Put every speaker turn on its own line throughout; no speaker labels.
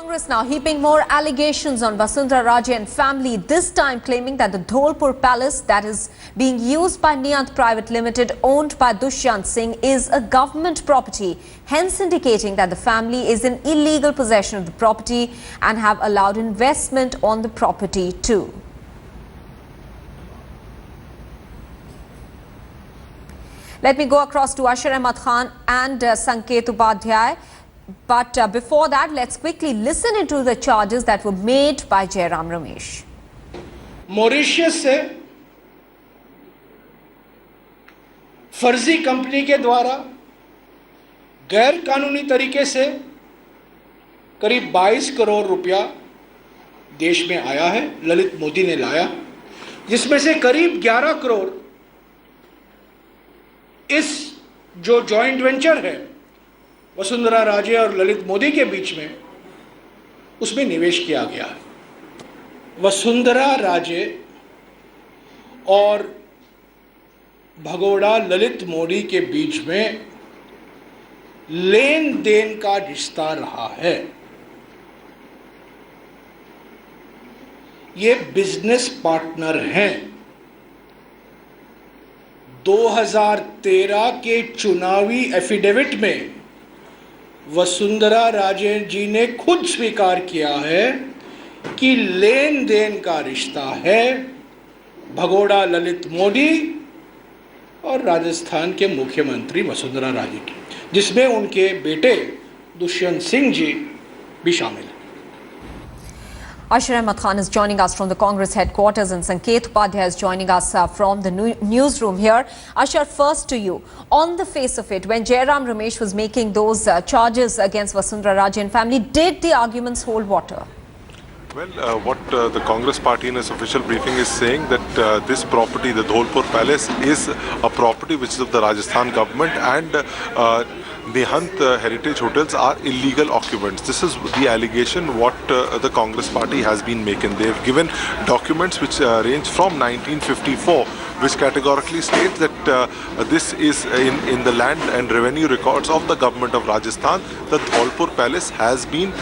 Congress now heaping more allegations on Vasundhara Raje and family, this time claiming that the Dholpur Palace that is being used by Niyant Pvt Limited, owned by Dushyant Singh, is a government property, hence indicating that the family is in illegal possession of the property and have allowed investment on the property too. Let me go across to Ashar Ahmad Khan and Sanket Upadhyay. But before that, let's quickly listen into the charges that were made by Jairam Ramesh.
Mauritius से फर्जी company के द्वारा गैर कानूनी तरीके से करीब 22 करोड़ रुपया देश में आया है, ललित मोदी ने लाया, जिसमें से करीब 11 करोड़ इस जो जॉइंट वेंचर है वसुंधरा राजे और ललित मोदी के बीच में, उसमें निवेश किया गया है। वसुंधरा राजे और भगोड़ा ललित मोदी के बीच में लेन देन का रिश्ता रहा है। ये बिजनेस पार्टनर हैं। 2013 के चुनावी एफिडेविट में वसुंधरा राजे जी ने खुद स्वीकार किया है कि लेन देन का रिश्ता है भगोड़ा ललित मोदी और राजस्थान के मुख्यमंत्री वसुंधरा राजे की, जिसमें उनके बेटे दुष्यंत सिंह जी भी शामिल हैं।
Ashar Ahmad Khan is joining us from the Congress headquarters and Sanket Upadhyay is joining us from the newsroom here. Ashar, first to you. On the face of it, when Jairam Ramesh was making those charges against Vasundhara Raje and family, did the arguments hold water?
Well, what the Congress party in its official briefing is saying that this property, the Dholpur Palace, is a property which is of the Rajasthan government, and Niyant heritage hotels are illegal occupants. This is the allegation what the Congress party has been making. They have given documents which range from 1954, which categorically states that this is in the land and revenue records of the government of Rajasthan. The Dholpur Palace has been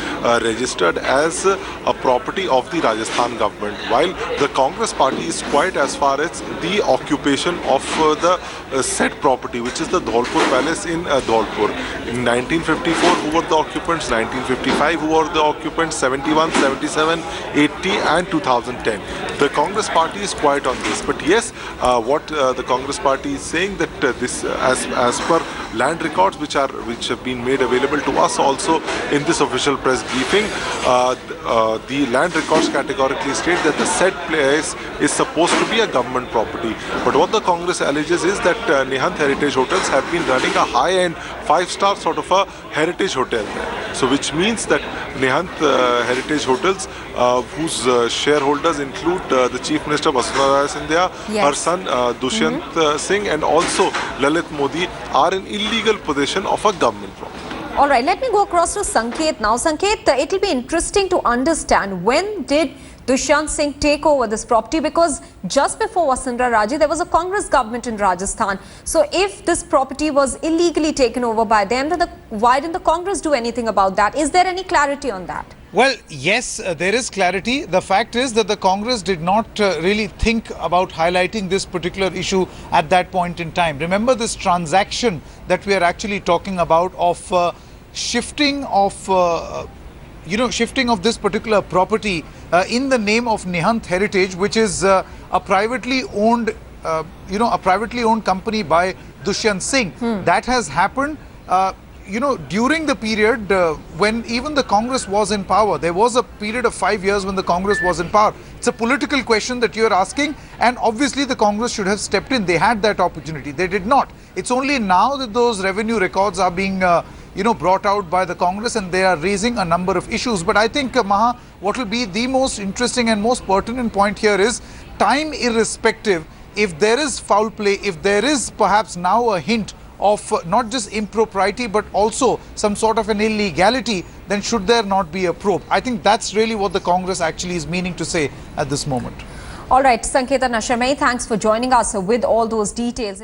registered as a property of the Rajasthan government, while the Congress party is quiet as far as the occupation of the said property, which is the Dholpur Palace in Dholpur. In 1954, who were the occupants? 1955, who were the occupants? 71, 77, 80 and 2010. The Congress party is quiet on this, but yes, what the Congress party is saying that this, as per land records which have been made available to us also in this official press briefing, the land records categorically state that the said place is supposed to be a government property. But what the Congress alleges is that Niyant Heritage Hotels have been running a high-end 5-star sort of a heritage hotel there. So which means that Niyant Heritage Hotels, whose shareholders include the Chief Minister Vasundhara Raje, her son Dushyant Singh, and also Lalit Modi, are in illegal possession of a government property.
All right, let me go across to Sanket now. Sanket, it will be interesting to understand, when did Dushyant Singh take over this property? Because just before Vasundhara Raje, there was a Congress government in Rajasthan. So if this property was illegally taken over by them, then why didn't the Congress do anything about that? Is there any clarity on that?
Well, yes, there is clarity. The fact is that the Congress did not really think about highlighting this particular issue at that point in time. Remember this transaction that we are actually talking about of shifting of this particular property in the name of Niyant Heritage, which is a privately owned, company by Dushyant Singh. That has happened, during the period when even the Congress was in power. There was a period of 5 years when the Congress was in power. It's a political question that you are asking, and obviously the Congress should have stepped in. They had that opportunity. They did not. It's only now that those revenue records are being brought out by the Congress, and they are raising a number of issues. But I think, Maha, what will be the most interesting and most pertinent point here is, time irrespective, if there is foul play, if there is perhaps now a hint of not just impropriety but also some sort of an illegality, then should there not be a probe? I think that's really what the Congress actually is meaning to say at this moment.
All right, Sanket and Ashar, many thanks for joining us with all those details.